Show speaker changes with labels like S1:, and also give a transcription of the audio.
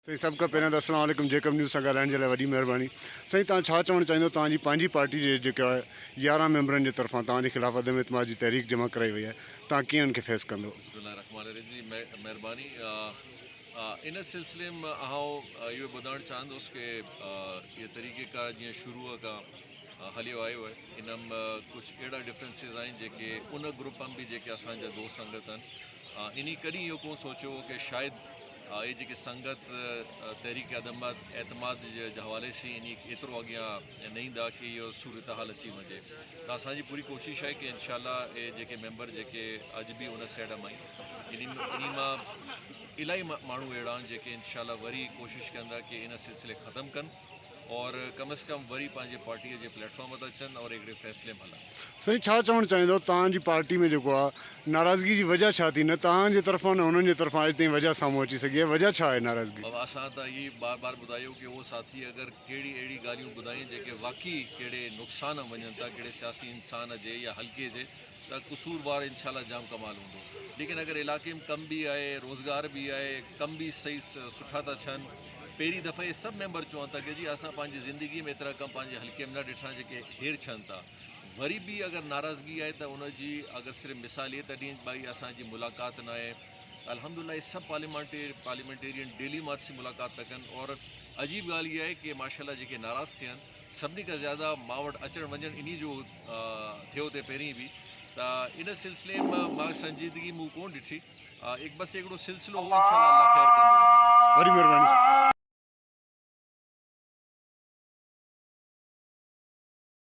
S1: साईं सभ खां पहिरियों त अस्सलाम वालेकुम जेकब न्यूज़ सां ॻाल्हाइण जे लाइ वॾी महिरबानी। साईं तव्हां छा चवणु चाहींदो तव्हांजी पंहिंजी पार्टी जे जेका 11 मेंबरनि जे तरफ़ां तव्हांजे ख़िलाफ़ अदम एतमाद जी तहरीक जमा कराई वई आहे, तव्हां कीअं उनखे फेस कंदो?
S2: बिस्मिल्लाहिर्रहमानिर्रहीम जी महिरबानी। इन सिलसिले में इहो ॿुधाइणु चाहींदुसि कि इहे तरीक़ेकार जीअं शुरूअ खां हलियो आयो आहे, इन में कुझु अहिड़ा डिफरेंसिस आहिनि जेके उन ग्रुप में बि जेके असांजा दोस्त संगत आहिनि, इन कॾहिं इहो कोन सोचियो हो कि शायदि ये जेके संगत तहरीक एतमाद जे हवाले से इन एतिरो अॻियां न ईंदा कि इहो सूरत हाल अची वञे। त असांजी पूरी कोशिशि आहे कि इंशाल्लाह ये जेके मेंबर जेके अॼु बि उन साइड मां आहिनि, इन मां इलाही माण्हू अहिड़ा आहिनि जेके इंशाल्लाह वरी कोशिशि कंदा कि इन सिलसिले ख़तमु कनि और कम से कम वरी पंहिंजे पार्टीअ जे प्लेटफॉर्म ते अचनि और हिकिड़े फ़ैसिले में हलनि।
S1: साईं छा चवणु चाहींदो तव्हांजी पार्टी में जेको आहे नाराज़गी जी वजह छा थी? न तव्हांजे तरफ़ां न उन्हनि जे तरफ़ां अॼु ताईं वजह साम्हूं अची सघी आहे, वजह छा आहे नाराज़गी?
S2: बाबा असां त इहे बार बार ॿुधायो कि उहो साथी अगरि कहिड़ी अहिड़ी ॻाल्हियूं ॿुधायूं जेके वाक़ई कहिड़े नुक़सान वञनि था कहिड़े सियासी इंसान जे या हल्के जे, त कसूरवार इंशाल्लाह जाम कमाल हूंदो। लेकिन अगरि इलाइक़े में कम बि आहे, रोज़गार बि आहे, कम बि सही सुठा था थियनि, पहिरीं दफ़े इहे सभु मेंबर चवनि था कि जी असां पंहिंजी ज़िंदगी में एतिरा कम पंहिंजे हल्के में न ॾिठा जेके हेठि थियनि था। वरी बि अगरि नाराज़गी आहे त उनजी अगरि सिर्फ़ु मिसाल इहे तॾहिं भाई असांजी मुलाक़ात न आहे। अल्हम्दुलिल्लाह ये सब पार्लियामेंटेरियन डेली मां मुलाक़ात था कनि और अजीब ॻाल्हि इहा आहे कि माशाल्लाह जेके नाराज़ थियनि सभिनी खां ज़्यादा मां वटि अचणु वञणु इन जो थियो ते पहिरीं बि, त इन सिलसिले में मां संजीदगी मूं कोन ॾिठी। बसि हिकिड़ो सिलसिलो हो, इंशाल्लाह अल्लाह ख़ैर कंदो।
S1: वॾी महिरबानी।